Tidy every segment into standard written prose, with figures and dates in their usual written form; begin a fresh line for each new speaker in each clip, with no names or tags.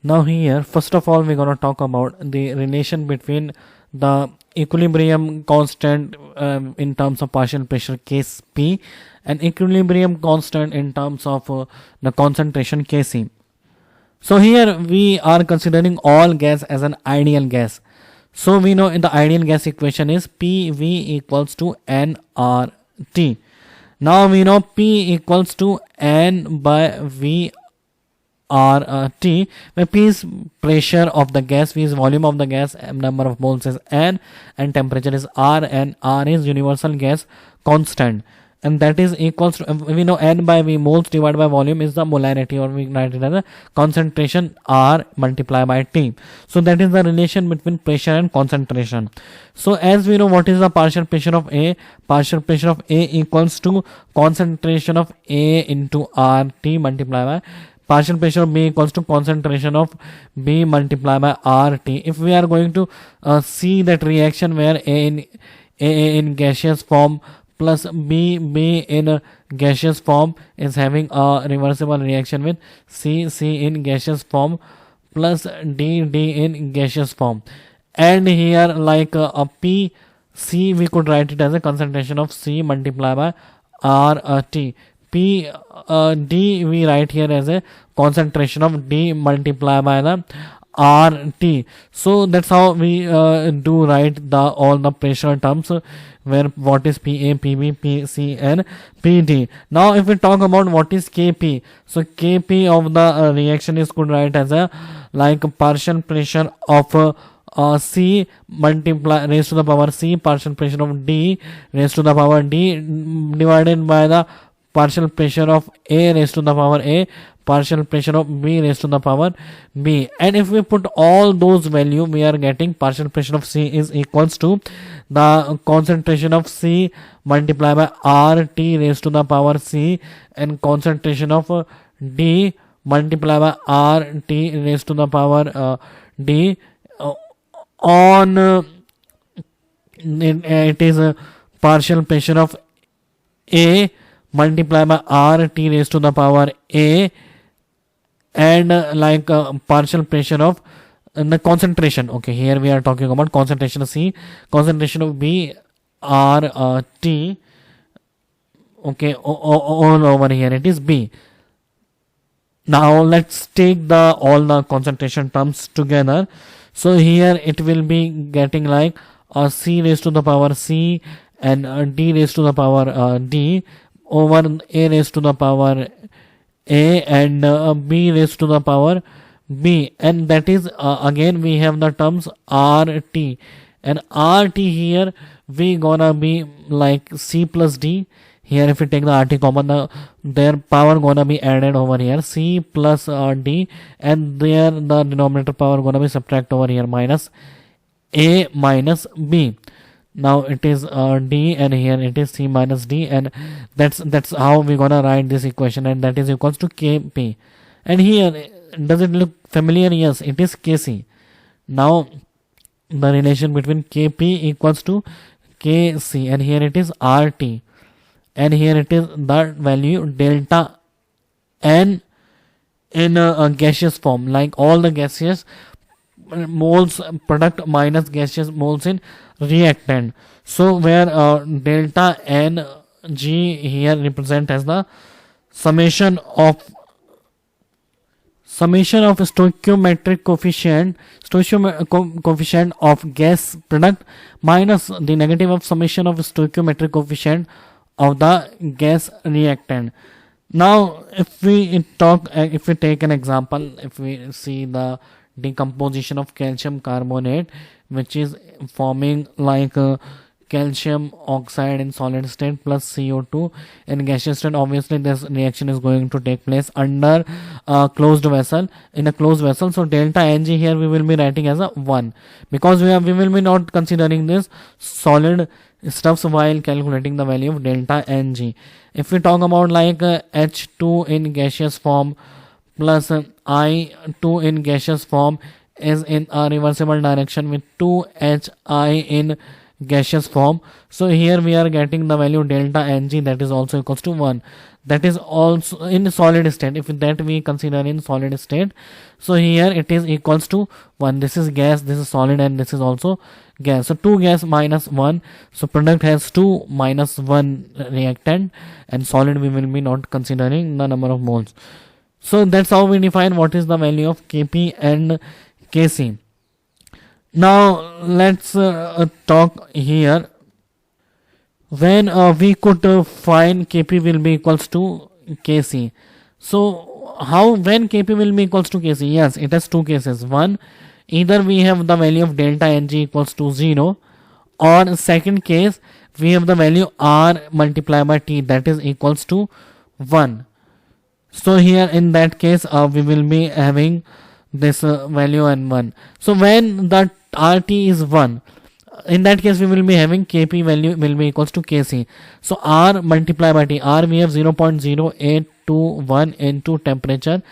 Now here, first of all, we're going to talk about the relation between the equilibrium constant in terms of partial pressure case P and equilibrium constant in terms of the concentration Kc. So here we are considering all gas as an ideal gas. So we know in the ideal gas equation is PV equals to nRT. Now we know P equals to N by V RT, where P is pressure of the gas, V is volume of the gas, number of moles is N, and temperature is R, and R is universal gas constant, and that is equals to, we know N by V, moles divided by volume, is the molarity, or we write it as a concentration R multiplied by T. So that is the relation between pressure and concentration. So as we know, what is the partial pressure of A? Partial pressure of A equals to concentration of A into RT multiplied by partial pressure of B equals to concentration of B multiplied by RT. If we are going to see that reaction where A in gaseous form plus B in gaseous form is having a reversible reaction with C in gaseous form plus D in gaseous form. And here like a P C, we could write it as a concentration of C multiplied by RT. P D we write here as a concentration of D multiplied by the RT. So that's how we do write the all the pressure terms, where what is PA, PB, PC and PD. Now if we talk about what is KP, so KP of the reaction is could write as a like partial pressure of C multiply raised to the power C, partial pressure of D raised to the power D divided by the partial pressure of A raised to the power A, partial pressure of B raised to the power B. And if we put all those value, we are getting partial pressure of C is equals to the concentration of C multiplied by RT raised to the power C, and concentration of D multiplied by RT raised to the power D on it is a partial pressure of A multiplied by RT raised to the power A, and like partial pressure of the concentration. Okay, here we are talking about concentration of C, concentration of B RT. Okay, all over here it is B. Now let's take the all the concentration terms together. So here it will be getting like C raised to the power C and D raised to the power D over A raised to the power A and B raised to the power B, and that is again we have the terms RT, and RT here we gonna be like C plus D. Here if we take the RT common, their power gonna be added over here C plus D, and there the denominator power gonna be subtract over here minus A minus B. Now it is D, and here it is C minus D, and that's how we're gonna write this equation, and that is equals to KP. And here, does it look familiar? Yes, it is Kc. Now the relation between Kp equals to Kc, and here it is RT, and here it is the value delta N in a gaseous form, like all the gaseous moles product minus gaseous moles in reactant. So where delta N G here represent as the summation of stoichiometric coefficient of gas product minus the negative of summation of stoichiometric coefficient of the gas reactant. Now if we take an example, if we see the decomposition of calcium carbonate, which is forming like calcium oxide in solid state plus CO2 in gaseous state, obviously this reaction is going to take place under a closed vessel, in a closed vessel. So delta Ng here we will be writing as a 1, because we will be not considering this solid stuffs while calculating the value of delta Ng. If we talk about like H2 in gaseous form plus I2 in gaseous form is in a reversible direction with 2Hi in gaseous form. So here we are getting the value delta Ng, that is also equals to 1. That is also in solid state. If that we consider in solid state, so here it is equals to 1. This is gas, this is solid, and this is also gas. So 2 gas minus 1. So product has 2 minus 1 reactant, and solid we will be not considering the number of moles. So that's how we define what is the value of Kp and Kc. Now let's talk here when we could find Kp will be equals to Kc. So how when Kp will be equals to Kc? Yes, it has two cases. One, either we have the value of delta Ng equals to 0, or second case we have the value R multiplied by T, that is equals to 1. So here in that case we will be having this value and 1. So when the RT is 1, in that case we will be having Kp value will be equals to Kc. So R multiplied by T, R we have 0.0821 into temperature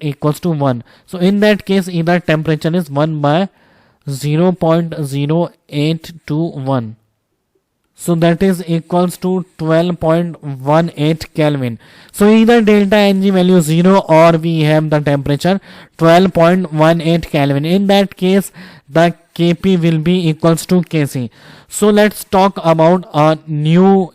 equals to 1. So in that case either temperature is 1 by 0.0821. So that is equals to 12.18 Kelvin. So either delta Ng value 0 or we have the temperature 12.18 Kelvin. In that case the Kp will be equals to Kc. So let's talk about a new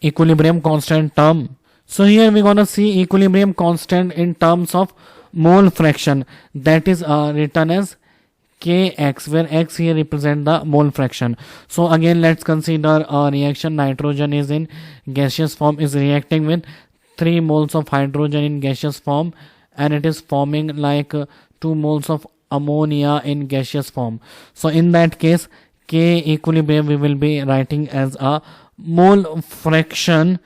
equilibrium constant term. So here we're gonna see equilibrium constant in terms of mole fraction, that is written as Kx, where x here represent the mole fraction. So again let's consider a reaction. Nitrogen is in gaseous form, is reacting with 3 moles of hydrogen in gaseous form, and it is forming like 2 moles of ammonia in gaseous form. So in that case K equilibrium we will be writing as a mole fraction,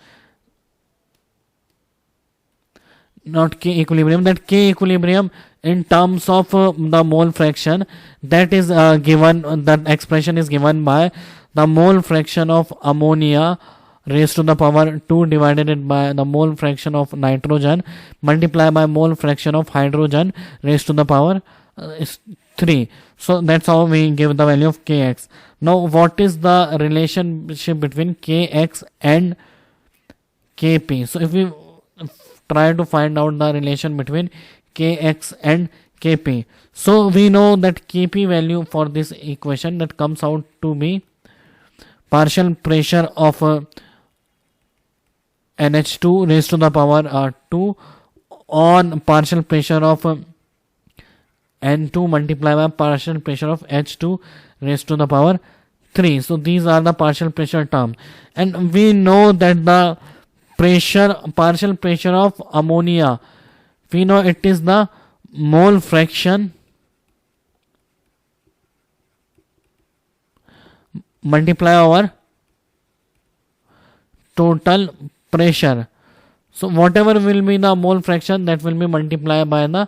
not K equilibrium, that K equilibrium in terms of the mole fraction, that is given, that expression is given by the mole fraction of ammonia raised to the power 2 divided by the mole fraction of nitrogen multiplied by mole fraction of hydrogen raised to the power 3. So that's how we give the value of Kx. Now what is the relationship between Kx and Kp? So if we try to find out the relation between Kx and Kp, so we know that Kp value for this equation that comes out to be partial pressure of NH2 raised to the power 2 on partial pressure of N2 multiplied by partial pressure of H2 raised to the power 3. So these are the partial pressure term, and we know that the partial pressure of ammonia, we know it is the mole fraction multiply over total pressure. So whatever will be the mole fraction, that will be multiplied by the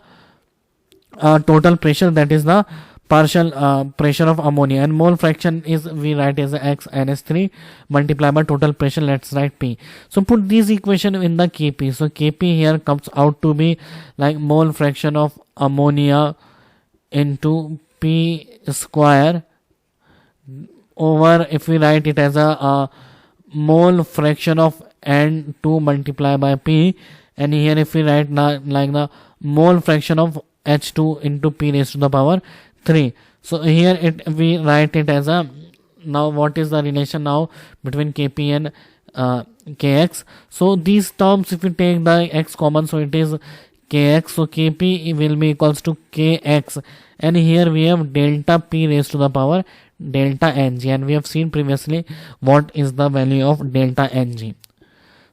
total pressure, that is the partial pressure of ammonia, and mole fraction is we write as x NH3 multiplied by total pressure, let's write P. So put this equation in the Kp. So Kp here comes out to be like mole fraction of ammonia into P square over, if we write it as a mole fraction of N2 multiplied by P, and here if we write like the mole fraction of H2 into P raised to the power 3. So here we write it as a, now what is the relation now between Kp and Kx? So these terms, if we take the x common, so it is Kx, so Kp will be equals to Kx, and here we have delta P raised to the power delta Ng, and we have seen previously what is the value of delta Ng.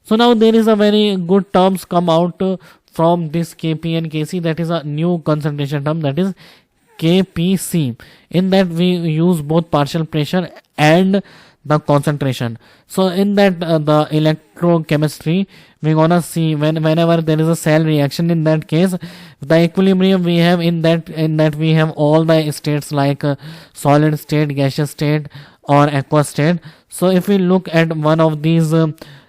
So now there is a very good terms come out from this Kp and Kc, that is a new concentration term, that is Kpc. In that we use both partial pressure and the concentration. So in that the electrochemistry, we're gonna see whenever there is a cell reaction, in that case the equilibrium we have in that we have all the states like solid state, gaseous state or aqua state. So if we look at one of these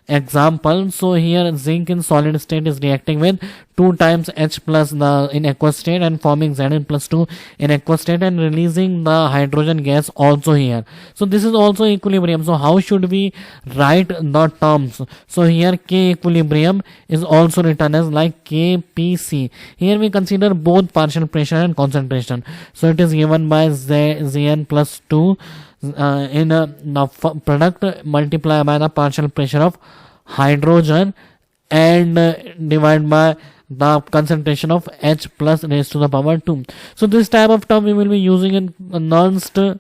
example, so here zinc in solid state is reacting with 2 times H plus the in aqueous state and forming Zn plus 2 in aqueous state and releasing the hydrogen gas also here. So this is also equilibrium. So how should we write the terms? So here K equilibrium is also written as like KPC. Here we consider both partial pressure and concentration. So it is given by Zn plus 2 in the product multiplied by the partial pressure of hydrogen and divided by the concentration of H plus raised to the power 2. So this type of term we will be using in Nernst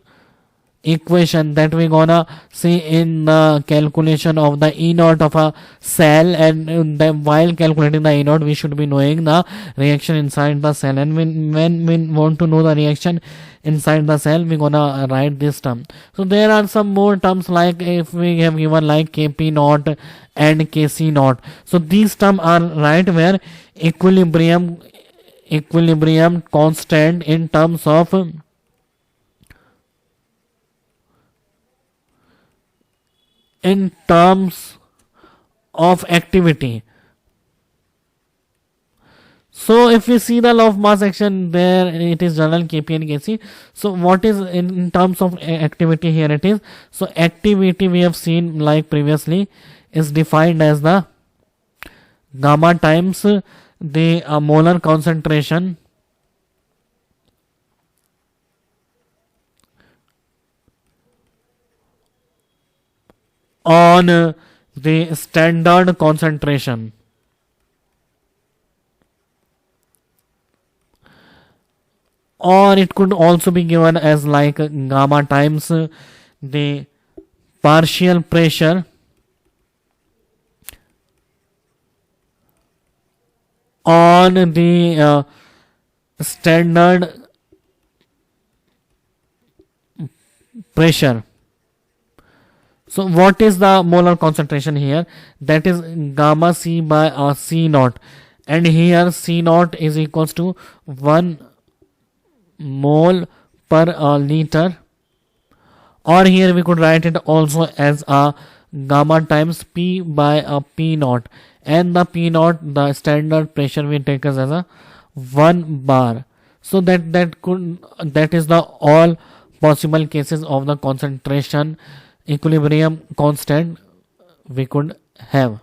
equation that we gonna see in the calculation of the E naught of a cell, and while calculating the E naught we should be knowing the reaction inside the cell, and when we want to know the reaction inside the cell we gonna write this term. So there are some more terms like if we have given like Kp naught and Kc naught. So these terms are right where equilibrium constant in terms of activity. So if we see the law of mass action, there it is general Kp and Kc. So what is in terms of activity here it is. So activity we have seen like previously is defined as the gamma times the molar concentration on the standard concentration, or it could also be given as like gamma times the partial pressure on the standard pressure. So what is the molar concentration here? That is gamma C by C naught, and here C naught is equals to 1 mole per liter, or here we could write it also as a gamma times P by P naught, and the P naught, the standard pressure we take as a 1 bar. So that is the all possible cases of the concentration equilibrium constant we could have.